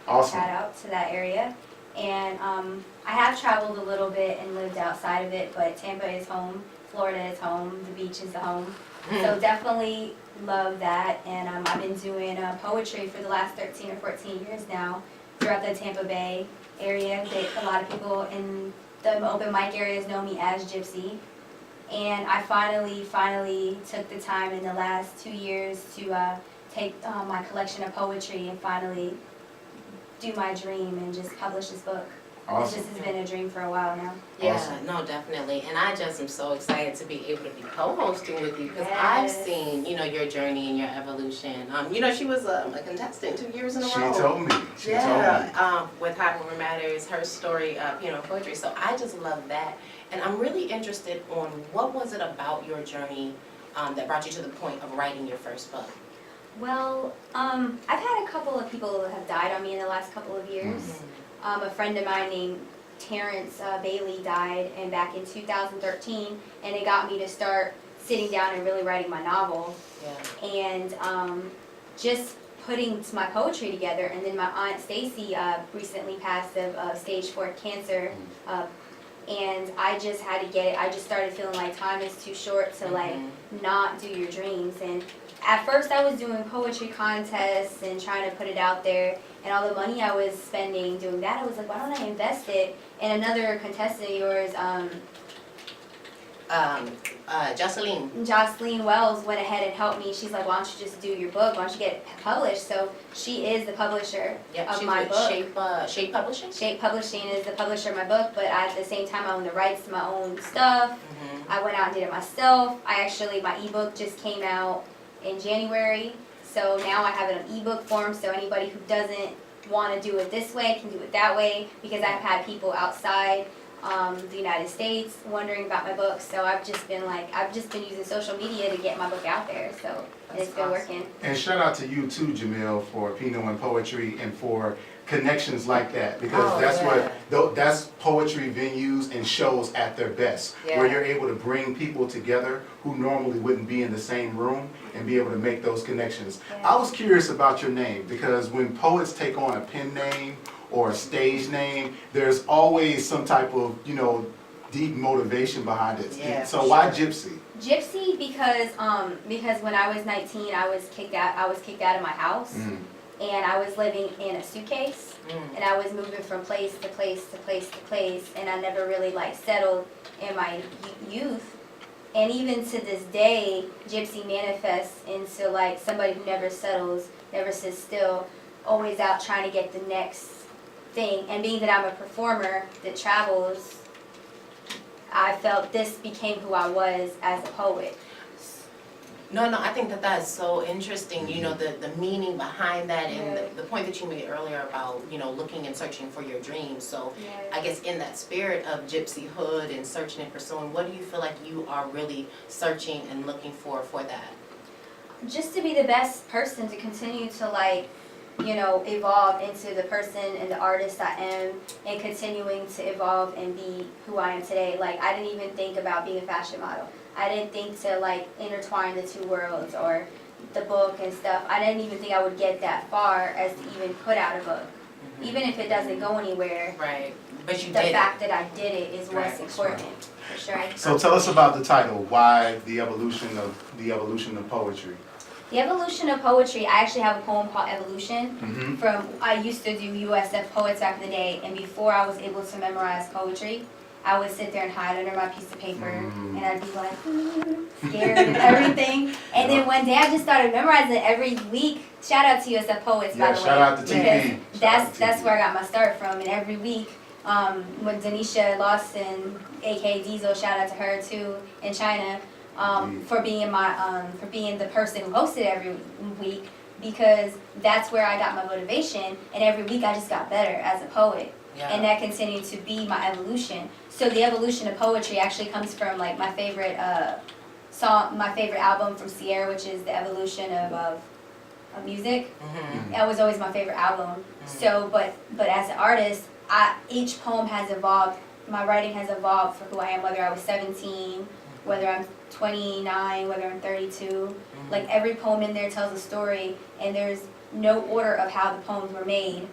Awesome. Shout out to that area. And I have traveled a little bit and lived outside of it, but Tampa is home, Florida is home, the beach is the home. So definitely love that. And I've been doing poetry for the last 13 or 14 years now throughout the Tampa Bay area. A lot of people in the open mic areas know me as Gypsy. And I finally took the time in the last 2 years to take my collection of poetry and finally do my dream and just publish this book. Awesome. This has been a dream for a while now. Yeah, Awesome. no, definitely. And I just am so excited to be able to be co-hosting with you because I've Yes. seen, your journey and your evolution. She was a contestant 2 years in a row. She told me. She told me. Yeah, with Hot Rumor Matters, her story of, poetry. So I just love that. And I'm really interested on what was it about your journey that brought you to the point of writing your first book? Well, I've had a couple of people who have died on me in the last couple of years. A friend of mine named Terrence Bailey died and back in 2013, and it got me to start sitting down and really writing my novel. Yeah. And just putting my poetry together. And then my aunt Stacy recently passed of stage 4 cancer. And I just had to get it. I just started feeling like time is too short to not do your dreams. And at first I was doing poetry contests and trying to put it out there. And all the money I was spending doing that, I was like, why don't I invest it? And another contestant of yours, Jocelyn Wells, went ahead and helped me. She's like, why don't you just do your book? Why don't you get it published? So she is the publisher of my book. Shape Publishing? Shape Publishing is the publisher of my book, but at the same time I own the rights to my own stuff. I went out and did it myself. My ebook just came out in January. So now I have it on ebook form, so anybody who doesn't want to do it this way can do it that way, because I've had people outside the United States wondering about my book. So I've just been using social media to get my book out there. So it's been working. And shout out to you too, Jamil, for Pinot and Poetry and for connections like that, because that's poetry venues and shows at their best, where you're able to bring people together who normally wouldn't be in the same room and be able to make those connections. I was curious about your name, because when poets take on a pen name or a stage name, there's always some type of, deep motivation behind it. Yeah, so why Gypsy? Gypsy because when I was 19 I was kicked out of my house. And I was living in a suitcase, and I was moving from place to place to place to place, and I never really settled in my youth. And even to this day, Gypsy manifests into somebody who never settles, never sits still, always out trying to get the next thing. And being that I'm a performer that travels, I felt this became who I was as a poet. No, I think that is so interesting, the meaning behind that, and the point that you made earlier about, looking and searching for your dreams. So I guess in that spirit of gypsyhood and searching and pursuing, what do you feel like you are really searching and looking for that? Just to be the best person, to continue to evolve into the person and the artist I am, and continuing to evolve and be who I am today. I didn't even think about being a fashion model. I didn't think to intertwine the two worlds or the book and stuff. I didn't even think I would get that far as to even put out a book. Even if it doesn't go anywhere. Right. But you the did fact that I did it is what's important. For sure. So tell us about the title. Why the evolution of poetry? The evolution of poetry, I actually have a poem called Evolution. I used to do USF poets back in the day, and before I was able to memorize poetry, I would sit there and hide under my piece of paper, and I'd be scared and everything. And then one day I just started memorizing it every week. Shout out to USF Poets, by the way. Shout out to TP. That's where I got my start from. And every week, when Denisha Lawson, aka Diesel, shout out to her too, in China, for being the person who hosted every week, because that's where I got my motivation. And every week I just got better as a poet. And that continued to be my evolution. So the evolution of poetry actually comes from my favorite my favorite album from Sierra, which is The Evolution of Music. That was always my favorite album. So, but as an artist, each poem has evolved. My writing has evolved for who I am, whether I was 17, whether I'm 29, whether I'm 32. Every poem in there tells a story, and there's no order of how the poems were made.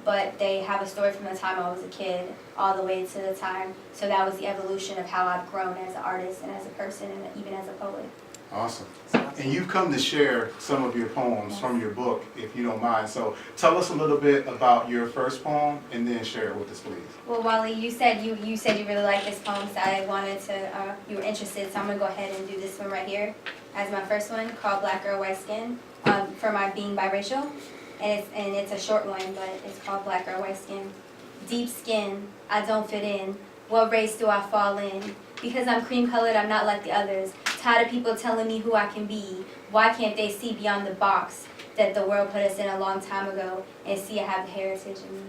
but they have a story from the time I was a kid all the way to the time. So that was the evolution of how I've grown as an artist and as a person and even as a poet. Awesome. And you've come to share some of your poems from your book, if you don't mind. So tell us a little bit about your first poem and then share it with us, please. Well, Wally, you said you really liked this poem, so I wanted to, you were interested, so I'm going to go ahead and do this one right here as my first one, called Black Girl, White Skin, for my being biracial. And it's a short one, but it's called Black Girl, White Skin. Deep skin, I don't fit in. What race do I fall in? Because I'm cream colored, I'm not like the others. Tired of people telling me who I can be. Why can't they see beyond the box that the world put us in a long time ago and see I have the heritage in me?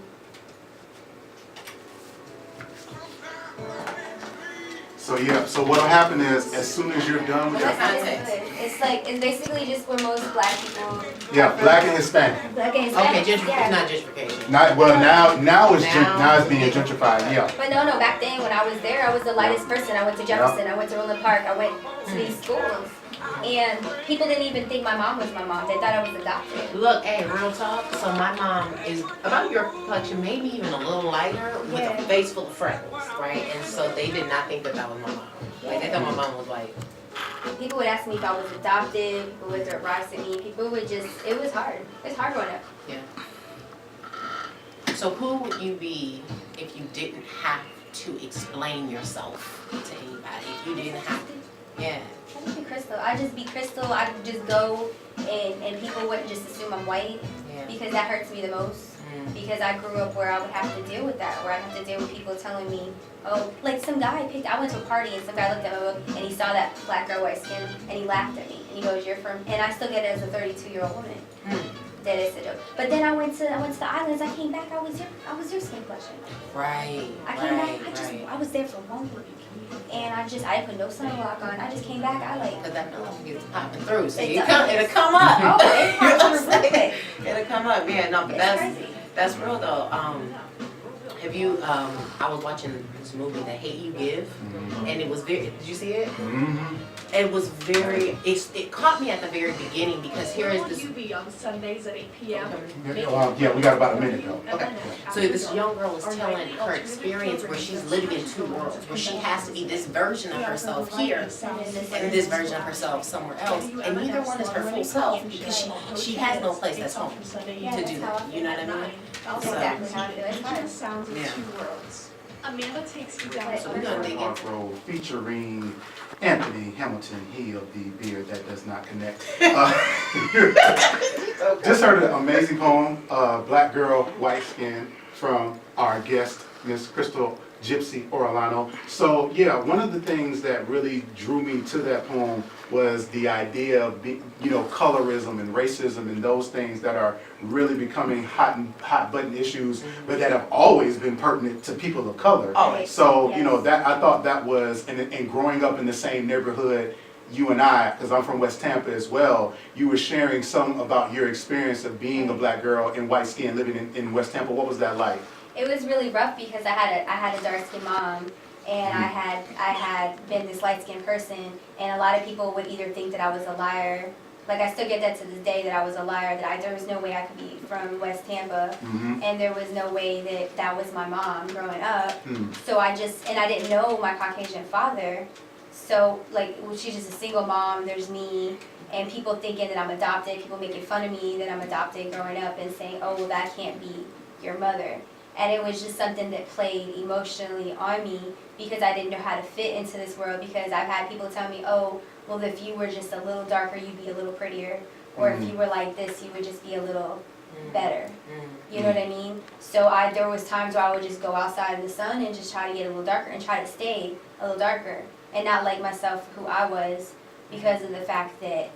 So yeah, so what'll happen is, as soon as you're done with Well, your that's it's basically just where most black people. yeah, black and Hispanic. Black and Hispanic. Okay, it's yeah. not gentrification. Now it's being gentrified. Yeah. But no, back then when I was there, I was the lightest person. I went to Jefferson, I went to Roland Park, I went to these schools. And people didn't even think my mom was my mom. They thought I was adopted. Look, hey, real talk. So my mom is about your complexion, maybe even a little lighter, with a face full of freckles, right? And so they did not think that was my mom. Like they thought my mom was white. People would ask me if I was adopted. People would throw rocks at me. People would just, it was hard. It's hard growing up. Yeah. So who would you be if you didn't have to explain yourself to anybody? If you didn't have to, yeah. I'd just be Krystal. I'd just be Krystal. I'd just go and people wouldn't just assume I'm white because that hurts me the most. Because I grew up where I would have to deal with that, where I'd have to deal with people telling me, oh, like some guy I went to a party and some guy looked at my book and he saw that black girl, white skin and he laughed at me and he goes, you're from, and I still get it as a 32-year-old woman. That is a joke. But then I went to the islands, I came back, I was your skin complexion. Right. I came back, I was there for 1 week. And I didn't put no sunblock on. I just came back, Because that melanin gets popping through, so It'll come up. Oh, it pops through real quick. It'll come up, yeah, no, but that's real though. Have you, I was watching this movie, The Hate You Give, and it was did you see it? It was it caught me at the very beginning because here is this. Will you be on Sundays at 8 p.m.? Yeah, we got about a minute though. Okay. So this young girl is telling her experience where she's living in two worlds, where she has to be this version of herself here and this version of herself somewhere else, and neither one is her full self because she has no place that's home to do that. You know what I mean? That's exactly how I feel. It's hard. Sounds of two worlds. Amanda takes you down. So we're gonna dig Rock Road featuring Anthony Hamilton, he of the beard that does not connect. Just heard an amazing poem, Black Girl, White Skin, from our guest, Miss Krystal Gypsy Orellano. So yeah, one of the things that really drew me to that poem was the idea of colorism and racism and those things that are really becoming hot button issues, but that have always been pertinent to people of color. Always. So that I thought that was, and growing up in the same neighborhood, you and I, because I'm from West Tampa as well, you were sharing some about your experience of being a black girl in white skin living in West Tampa. What was that like? It was really rough because I had a dark skinned mom and I had been this light skinned person, and a lot of people would either think that I was a liar. Like I still get that to this day, that I was a liar, that there was no way I could be from West Tampa, and there was no way that was my mom growing up. So I didn't know my Caucasian father. So she's just a single mom, there's me, and people thinking that I'm adopted, people making fun of me that I'm adopted growing up and saying, oh, well, that can't be your mother. And it was just something that played emotionally on me because I didn't know how to fit into this world, because I've had people tell me, oh, well, if you were just a little darker, you'd be a little prettier. Or if you were like this, you would just be a little better. You know what I mean? So there was times where I would just go outside in the sun and just try to get a little darker and try to stay a little darker and not like myself who I was because of the fact that,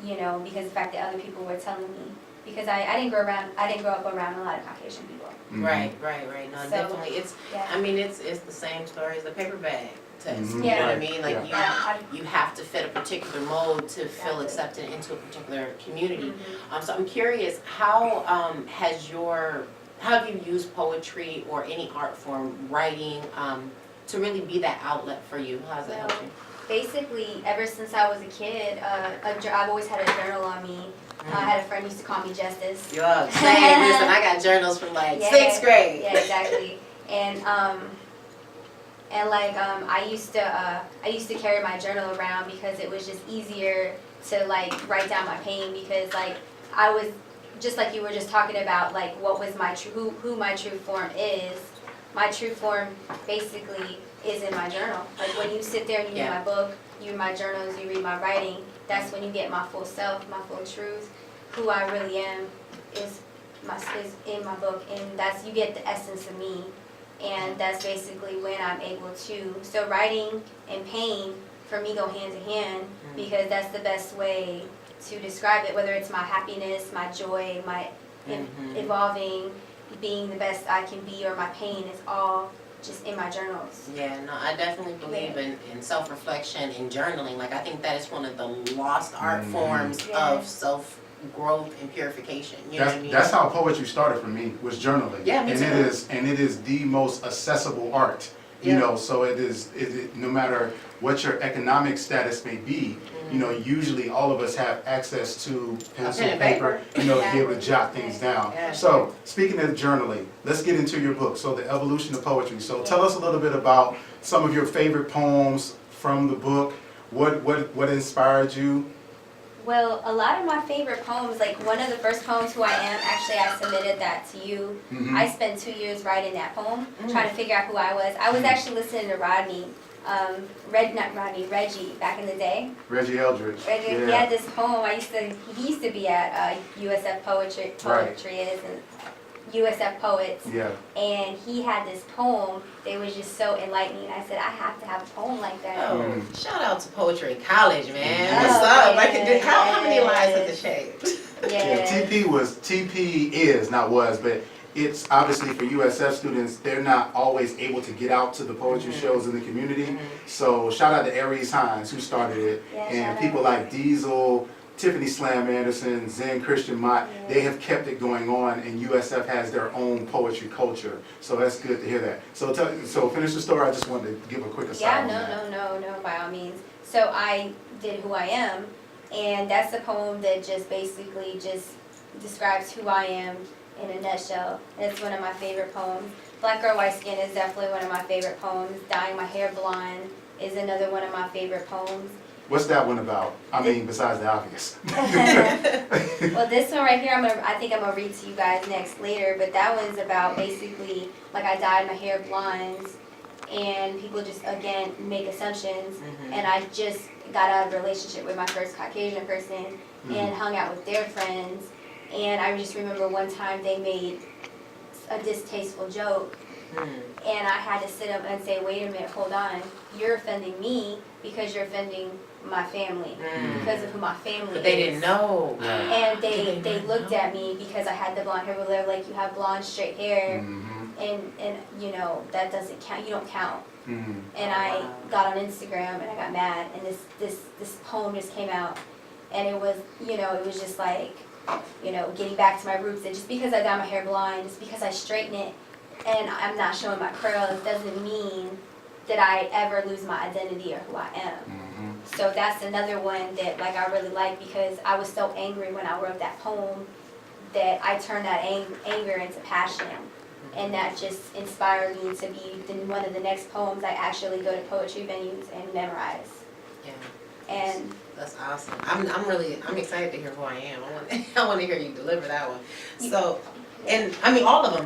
other people were telling me. Because I didn't grow up around a lot of Caucasian people. Right. No, So, definitely. It's the same story as the paper bag test. You know what I mean? Like you have to fit a particular mold to feel accepted into a particular community. So I'm curious, how have you used poetry or any art form, writing, to really be that outlet for you? How does that help you? Basically, ever since I was a kid, I've always had a journal on me. I had a friend who used to call me Justice. Yeah, same. Listen, I got journals from like Yeah. 6th grade. Yeah, exactly. I used to carry my journal around because it was just easier to like write down my pain, because like I was just like you were just talking about, like what was my who my true form is. My true form basically is in my journal. Like when you sit there and you read my book, you read my journals, you read my writing, that's when you get my full self, my full truth. Who I really am is in my book, and that's, you get the essence of me. And that's basically when I'm able to, so writing and pain for me go hand in hand, because that's the best way to describe it, whether it's my happiness, my joy, my evolving, being the best I can be, or my pain, is all just in my journals. Yeah, no, I definitely believe in self-reflection and journaling. Like, I think that is one of the lost art forms of self-growth and purification. You know what I mean? That's how poetry started for me, was journaling. Yeah, me too. And it is the most accessible art. You know, so it is no matter what your economic status may be, you know, usually all of us have access to pencil, paper, you know, to be able to jot things down. Yeah. So, speaking of journaling, let's get into your book, so The Evolution of Poetry. So tell us a little bit about some of your favorite poems from the book. What inspired you? Well, a lot of my favorite poems, like one of the first poems, Who I Am, actually I submitted that to you. I spent 2 years writing that poem, trying to figure out who I was. I was actually listening to Reggie, back in the day. Reggie Eldridge. Reggie, he had this poem, he used to be at USF Poetry and USF Poets. Yeah. And he had this poem that was just so enlightening. I said, I have to have a poem like that. Oh, shout out to Poetry College, man. Oh, What's up? yes. How many lives has it shaped? Yeah. TP is, not was, but it's obviously for USF students, they're not always able to get out to the poetry shows in the community. So shout out to Aries Hines, who started it, and people like Diesel, Tiffany Slam Anderson, Zen Christian Mott, they have kept it going on, and USF has their own poetry culture. So that's good to hear that. So finish the story. I just wanted to give a quick aside. No, by all means. So I did Who I Am, and that's a poem that just basically just describes who I am in a nutshell. It's one of my favorite poems. Black Girl, White Skin is definitely one of my favorite poems. Dyeing My Hair Blonde is another one of my favorite poems. What's that one about? I mean, besides the obvious. Well, this one right here, I think I'm gonna read to you guys next later, but that one's about basically, like, I dyed my hair blonde, and people just, again, make assumptions, and I just got out of a relationship with my first Caucasian person, and hung out with their friends, and I just remember one time they made a distasteful joke, and I had to sit up and say, wait a minute, hold on, you're offending me because you're offending my family, because of who my family is. But they didn't know. And they looked at me because I had the blonde hair, but they're like, you have blonde straight hair, and you know, that doesn't count, you don't count. And I got on Instagram and I got mad, and this poem just came out, and it was, you know, it was just like, you know, getting back to my roots, and just because I dye my hair blonde, just because I straighten it and I'm not showing my curls, doesn't mean that I ever lose my identity or who I am. So that's another one that, like, I really like, because I was so angry when I wrote that poem that I turned that anger into passion, and that just inspired me to be one of the next poems I actually go to poetry venues and memorize. Yeah. And that's awesome. I'm excited to hear Who I Am. I want to hear you deliver that one. So, and I mean, all of them,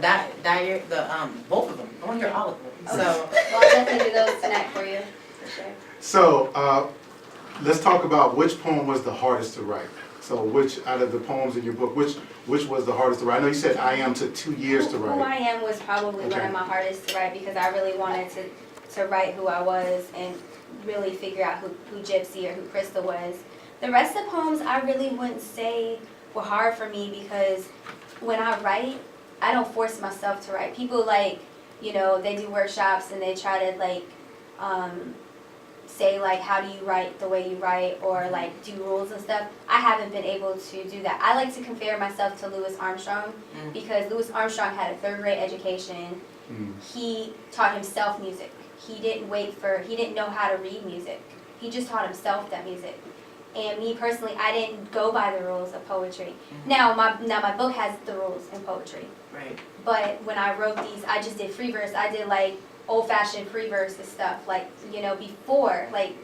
both of them. I want to hear all of them. okay. So, well, I'll definitely do those tonight for you, for sure. So, let's talk about which poem was the hardest to write. So which, out of the poems in your book, which was the hardest to write? I know you said I Am took 2 years to write. Who I Am was probably one of my hardest to write, because I really wanted to write who I was and really figure out who Gypsy or who Krystal was. The rest of the poems I really wouldn't say were hard for me, because when I write, I don't force myself to write. People, like, you know, they do workshops and they try to, like, say, like, how do you write the way you write, or like do rules and stuff. I haven't been able to do that. I like to compare myself to Louis Armstrong, because Louis Armstrong had a 3rd grade education. He taught himself music. He didn't know how to read music. He just taught himself that music. And me personally, I didn't go by the rules of poetry. Now my book has the rules in poetry. Right. But when I wrote these, I just did free verse. I did like old-fashioned free verse and stuff. Like, you know, before, like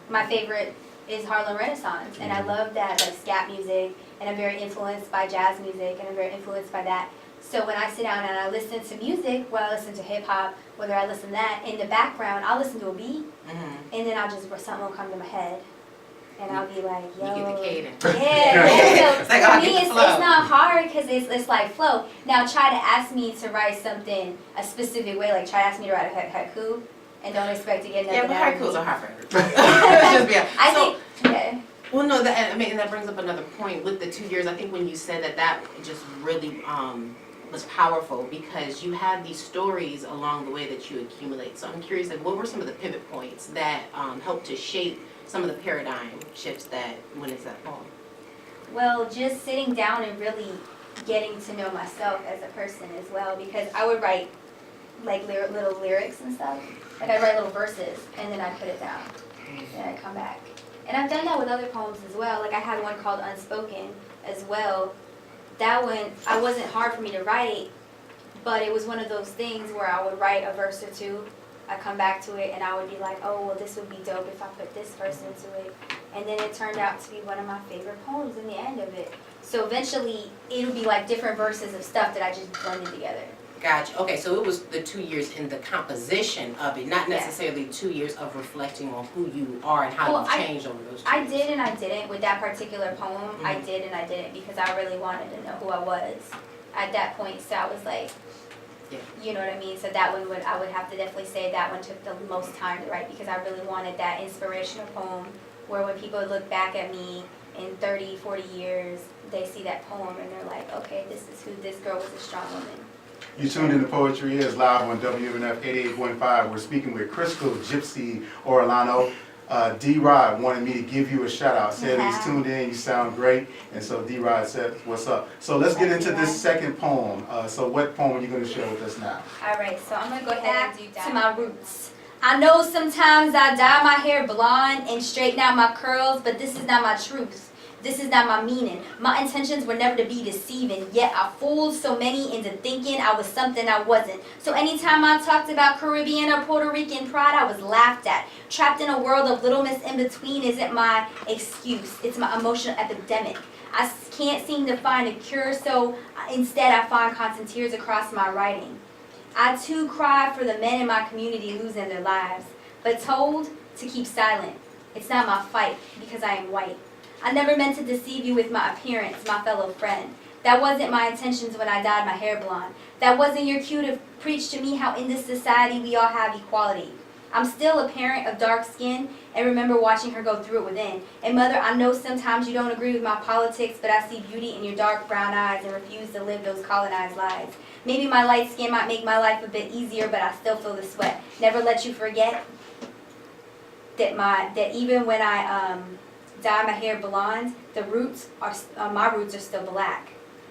my favorite is Harlem Renaissance, and I love that, like scat music, and I'm very influenced by jazz music, and I'm very influenced by that. So when I sit down and I listen to music, whether I listen to hip hop, whether I listen to that, in the background, I'll listen to a beat, and then I'll just, something will come to my head. And I'll be like, yo. You get the cadence. Yeah. So It's like, for I'll me, get the it's flow. not hard because it's like flow. Now try to ask me to write something a specific way, like try to ask me to write a haiku, and don't expect to get nothing Yeah, but out of me. haikus are hard for everybody. Just be honest. I So, think, yeah. well, no, that, I mean, and that brings up another point with the 2 years. I think when you said that, that just really was powerful because you had these stories along the way that you accumulate. So I'm curious, like, what were some of the pivot points that helped to shape some of the paradigm shifts that went into that poem? Well, just sitting down and really getting to know myself as a person as well, because I would write like little lyrics and stuff. Like I'd write little verses and then I put it down. Then I come back. And I've done that with other poems as well. Like I had one called Unspoken as well. That one, it wasn't hard for me to write, but it was one of those things where I would write a verse or two, I come back to it and I would be like, oh, well, this would be dope if I put this verse into it. And then it turned out to be one of my favorite poems in the end of it. So eventually, it'll be like different verses of stuff that I just blended together. Gotcha. Okay, so it was the 2 years in the composition of it, not necessarily 2 years of reflecting on who you are and how you've changed over those 2 I years. did and I didn't with that particular poem. I did and I didn't because I really wanted to know who I was at that point. So I was like, you know what I mean? So that one I would have to definitely say that one took the most time to write because I really wanted that inspirational poem where when people look back at me in 30, 40 years, they see that poem and they're like, okay, this is who this girl was, a strong woman. You tuned in to Poetry Is live on WMNF 88.5. We're speaking with Krystal, Gypsy, Orellano. D-Rod wanted me to give you a shout out. Said he's tuned in, you sound great. And so D-Rod said, what's up? So let's get into this second poem. So what poem are you going to share with us now? All right, so I'm going to go back to my roots. I know sometimes I dye my hair blonde and straighten out my curls, but this is not my truth. This is not my meaning. My intentions were never to be deceiving, yet I fooled so many into thinking I was something I wasn't. So anytime I talked about Caribbean or Puerto Rican pride, I was laughed at. Trapped in a world of little miss in between isn't my excuse. It's my emotional epidemic. I can't seem to find a cure, so instead I find constant tears across my writing. I too cry for the men in my community losing their lives, but told to keep silent. It's not my fight because I am white. I never meant to deceive you with my appearance, my fellow friend. That wasn't my intentions when I dyed my hair blonde. That wasn't your cue to preach to me how in this society we all have equality. I'm still a parent of dark skin and remember watching her go through it within. And mother, I know sometimes you don't agree with my politics, but I see beauty in your dark brown eyes and refuse to live those colonized lies. Maybe my light skin might make my life a bit easier, but I still feel the sweat. Never let you forget that even when I dye my hair blonde, the roots are my roots are still black.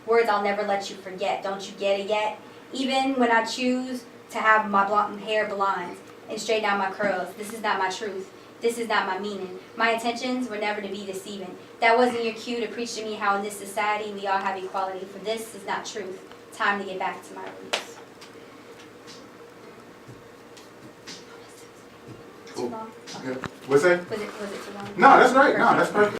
Words I'll never let you forget. Don't you get it yet? Even when I choose to have my hair blonde and straighten out my curls, this is not my truth. This is not my meaning. My intentions were never to be deceiving. That wasn't your cue to preach to me how in this society we all have equality. For this is not truth. Time to get back to my roots. Cool. Okay. What's that? Was it too long? No, that's right. No, that's perfect.